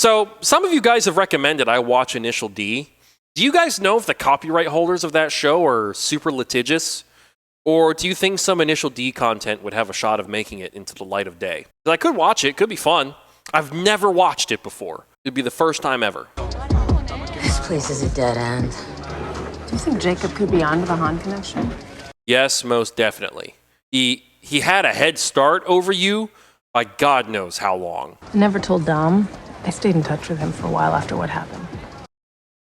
So, some of you guys have recommended I watch Initial D. Do you guys know if the copyright holders of that show are super litigious? Or do you think some Initial D content would have a shot of making it into the light of day? I could watch it. Could be fun. I've never watched it before. It'd be the first time ever. This place is a dead end. Do you think Jacob could be onto the Han connection? Yes, most definitely. He had a head start over you by God knows how long. I never told Dom. I stayed in touch with him for a while after what happened.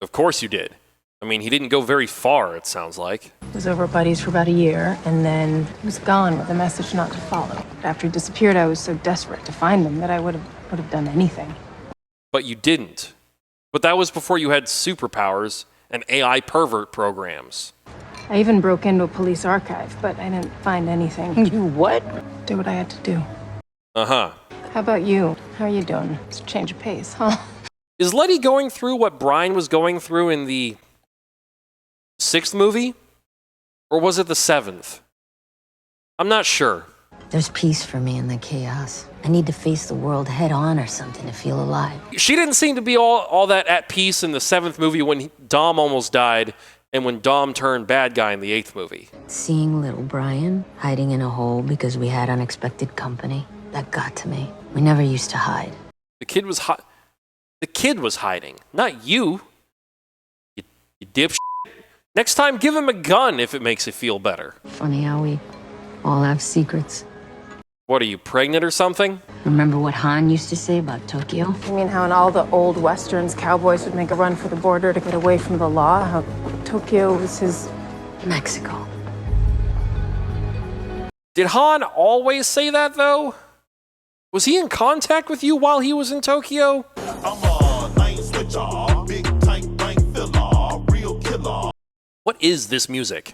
Of course you did. I mean, he didn't go very far, it sounds like. Was over at Buddy's for about a year, and then he was gone with a message not to follow. But after he disappeared, I was so desperate to find him that I would have done anything. But you didn't. But that was before you had superpowers and AI pervert programs. I even broke into a police archive, but I didn't find anything. You what? Did what I had to do. Uh-huh. How about you? How are you doing? It's a change of pace, huh? Is Letty going through what Brian was going through in the 6th movie? Or was it the 7th? I'm not sure. There's peace for me in the chaos. I need to face the world head on or something to feel alive. She didn't seem to be all that at peace in the 7th movie when Dom almost died and when Dom turned bad guy in the 8th movie. Seeing little Brian hiding in a hole because we had unexpected company, that got to me. We never used to hide. The kid was hiding, not you. You dipshit. Next time, give him a gun if it makes you feel better. Funny how we all have secrets. What, are you pregnant or something? Remember what Han used to say about Tokyo? You mean how in all the old westerns, cowboys would make a run for the border to get away from the law? How Tokyo was his... Mexico. Did Han always say that, though? Was he in contact with you while he was in Tokyo? What is this music?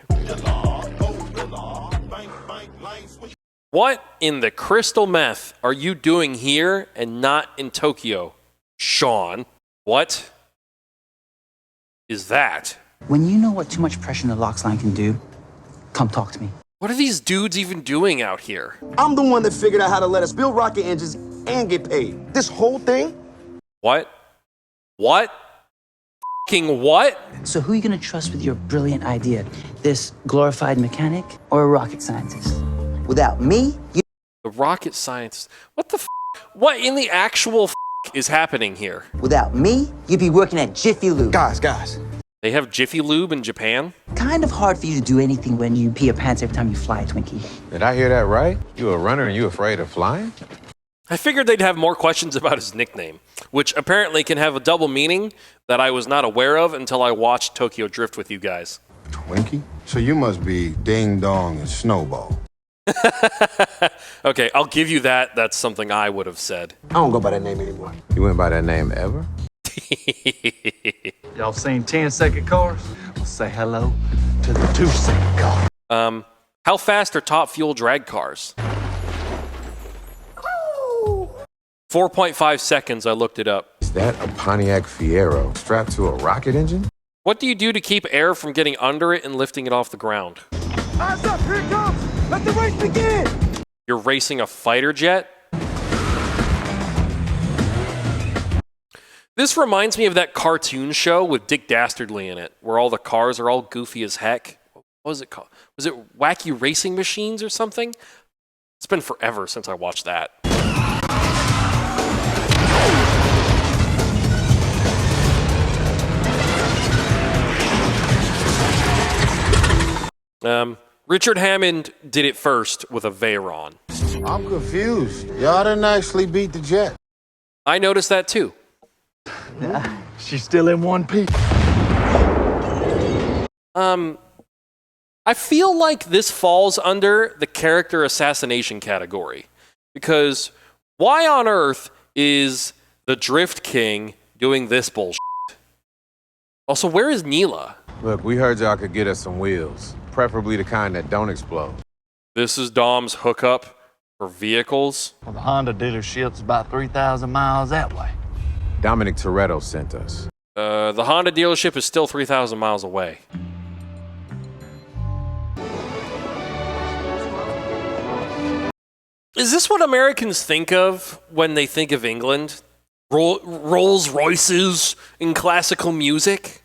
What in the crystal meth are you doing here and not in Tokyo, Sean? What is that? When you know what too much pressure in the LOX line can do, come talk to me. What are these dudes even doing out here? I'm the one that figured out how to let us build rocket engines and get paid. This whole thing? What? What? F***ing what? So who are you gonna trust with your brilliant idea? This glorified mechanic or a rocket scientist? Without me, you... The rocket science. What the f***? What in the actual f*** is happening here? Without me, you'd be working at Jiffy Lube. Guys. They have Jiffy Lube in Japan? Kind of hard for you to do anything when you pee your pants every time you fly a Twinkie. Did I hear that right? You a runner and you afraid of flying? I figured they'd have more questions about his nickname, which apparently can have a double meaning that I was not aware of until I watched Tokyo Drift with you guys. Twinkie? So you must be Ding Dong and Snowball. Okay, I'll give you that. That's something I would have said. I don't go by that name anymore. You went by that name ever? Y'all seen 10-second cars? Well, say hello to the 2-second car. How fast are top fuel drag cars? 4.5 seconds, I looked it up. Is that a Pontiac Fiero strapped to a rocket engine? What do you do to keep air from getting under it and lifting it off the ground? Eyes up, here it comes! Let the race begin! You're racing a fighter jet? This reminds me of that cartoon show with Dick Dastardly in it, where all the cars are all goofy as heck. What was it called? Was it Wacky Racing Machines or something? It's been forever since I watched that. Richard Hammond did it first with a Veyron. I'm confused. Y'all didn't actually beat the jet. I noticed that too. She's still in one piece. I feel like this falls under the character assassination category. Because why on earth is the Drift King doing this bullshit? Also, where is Neela? Look, we heard y'all could get us some wheels. Preferably the kind that don't explode. This is Dom's hookup for vehicles. Well, the Honda dealership's about 3,000 miles that way. Dominic Toretto sent us. The Honda dealership is still 3,000 miles away. Is this what Americans think of when they think of England? Rolls Royces in classical music.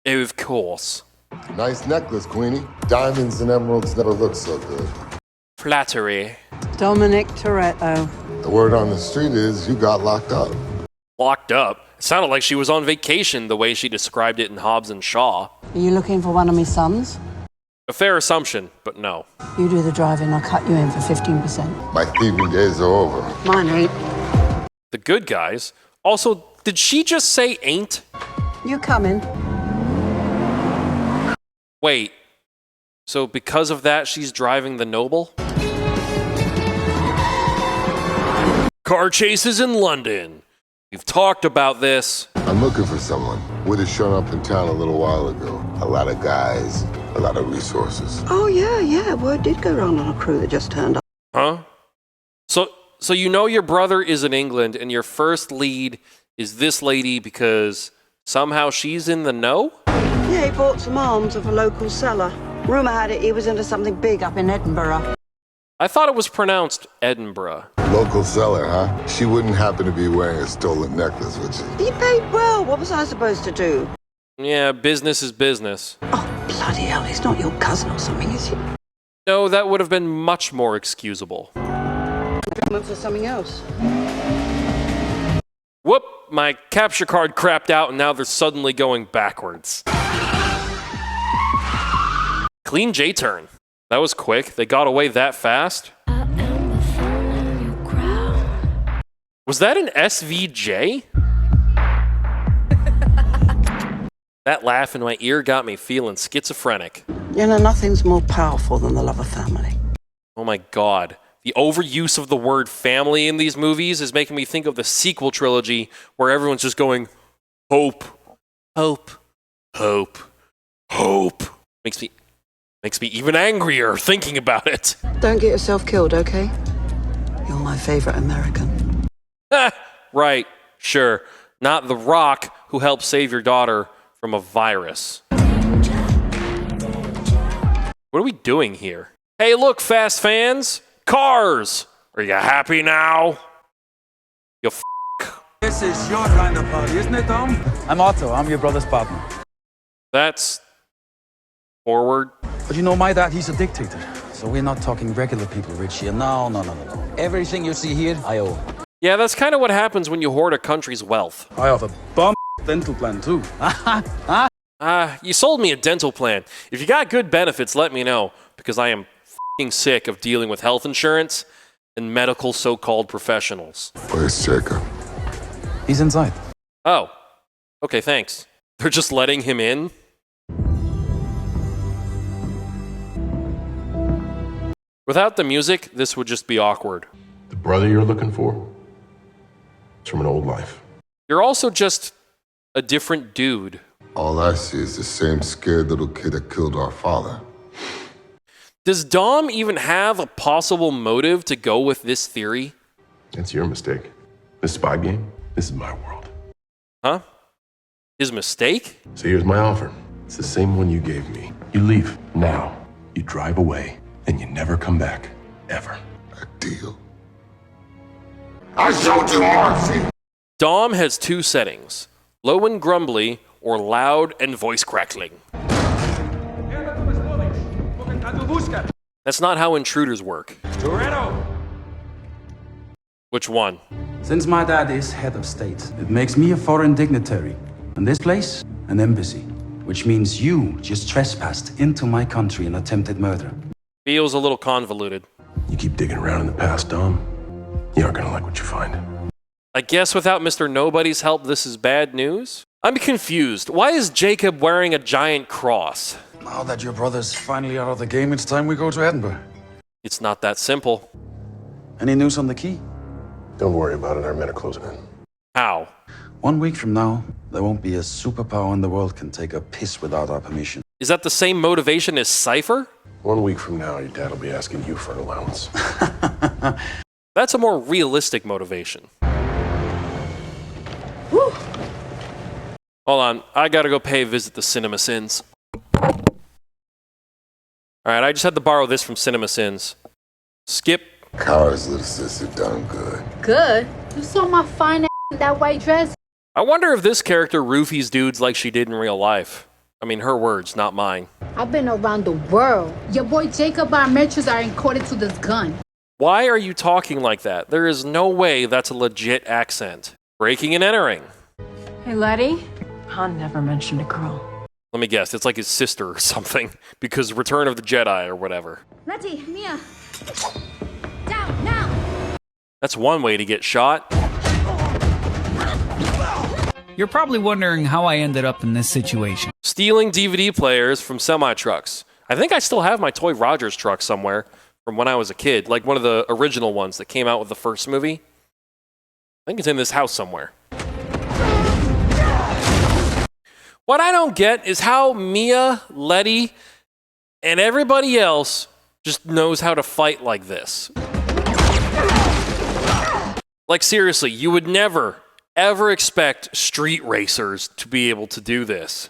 Of course. Nice necklace, Queenie. Diamonds and emeralds never look so good. Flattery. Dominic Toretto. The word on the street is you got locked up. Locked up? It sounded like she was on vacation the way she described it in Hobbs and Shaw. Are you looking for one of my sons? A fair assumption, but no. You do the driving, I'll cut you in for 15%. My thieving days are over. Mine ain't. The good guys? Also, did she just say ain't? You coming? Wait. So because of that, she's driving the Noble? Car chases in London. We've talked about this. I'm looking for someone. Would have shown up in town a little while ago. A lot of guys, a lot of resources. Oh, yeah. Word did go round on a crew that just turned up. Huh? So you know your brother is in England and your first lead is this lady because somehow she's in the know? Yeah, he bought some arms of a local seller. Rumour had it he was into something big up in Edinburgh. I thought it was pronounced Edinburgh. Local seller, huh? She wouldn't happen to be wearing a stolen necklace, would she? He paid well. What was I supposed to do? Yeah, business is business. Oh, bloody hell, he's not your cousin or something, is he? No, that would have been much more excusable. Went for something else. Whoop, my capture card crapped out and now they're suddenly going backwards. Clean J-turn. That was quick. They got away that fast. Was that an SVJ? That laugh in my ear got me feeling schizophrenic. You know, nothing's more powerful than the love of family. Oh my god. The overuse of the word family in these movies is making me think of the sequel trilogy where everyone's just going, hope, hope, hope, hope. Makes me even angrier thinking about it. Don't get yourself killed, okay? You're my favorite American. Right, sure. Not The Rock who helped save your daughter from a virus. What are we doing here? Hey, look, Fast fans. Cars. Are you happy now? You f***. This is your kind of party, isn't it, Tom? I'm Otto. I'm your brother's partner. That's forward. But you know, my dad, he's a dictator. So we're not talking regular people, Rich here. No. Everything you see here, I own. Yeah, that's kind of what happens when you hoard a country's wealth. I have a bomb dental plan, too. You sold me a dental plan. If you got good benefits, let me know, because I am f***ing sick of dealing with health insurance and medical so-called professionals. Where's Jacob? He's inside. Oh, okay, thanks. They're just letting him in? Without the music, this would just be awkward. The brother you're looking for? It's from an old life. You're also just a different dude. All I see is the same scared little kid that killed our father. Does Dom even have a possible motive to go with this theory? That's your mistake. This spy game, this is my world. Huh? His mistake? So here's my offer. It's the same one you gave me. You leave now. You drive away, and you never come back. Ever. A deal. I showed you mercy! Dom has two settings. Low and grumbly, or loud and voice crackling. That's not how intruders work. Which one? Since my dad is head of state, it makes me a foreign dignitary. And this place, an embassy. Which means you just trespassed into my country and attempted murder. Feels a little convoluted. You keep digging around in the past, Dom, you aren't gonna like what you find. I guess without Mr. Nobody's help, this is bad news? I'm confused. Why is Jacob wearing a giant cross? Now that your brother's finally out of the game, it's time we go to Edinburgh. It's not that simple. Any news on the key? Don't worry about it, our men are closing in. How? 1 week from now, there won't be a superpower in the world can take a piss without our permission. Is that the same motivation as Cypher? 1 week from now, your dad will be asking you for an allowance. That's a more realistic motivation. Woo. Hold on, I gotta go pay a visit to Cinema Sins. Alright, I just had to borrow this from Cinema Sins. Skip Kara's little sister done good. Good? You saw my fine ass in that white dress? I wonder if this character roofies dudes like she did in real life. I mean, her words, not mine. I've been around the world. Your boy Jacob Armatrus are encoded to this gun. Why are you talking like that? There is no way that's a legit accent. Breaking and entering. Hey, Letty. Han never mentioned a girl. Let me guess, it's like his sister or something, because Return of the Jedi or whatever. Letty, Mia. Down, now. That's one way to get shot. You're probably wondering how I ended up in this situation. Stealing DVD players from semi-trucks. I think I still have my Toy Rogers truck somewhere from when I was a kid, like one of the original ones that came out with the first movie. I think it's in this house somewhere. What I don't get is how Mia, Letty, and everybody else just knows how to fight like this. Like seriously, you would never, ever expect street racers to be able to do this.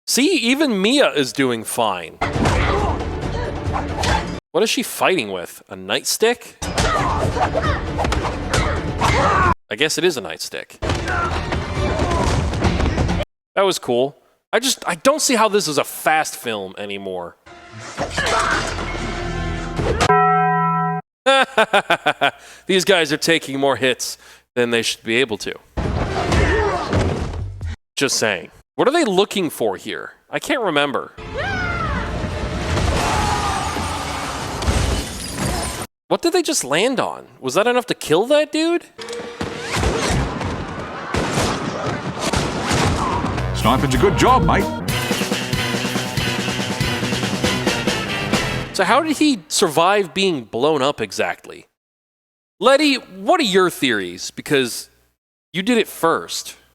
See, even Mia is doing fine. What is she fighting with? A nightstick? I guess it is a nightstick. That was cool. I don't see how this is a fast film anymore. These guys are taking more hits than they should be able to. Just saying. What are they looking for here? I can't remember. What did they just land on? Was that enough to kill that dude? Sniping's a good job, mate. So how did he survive being blown up exactly? Letty, what are your theories? Because you did it first.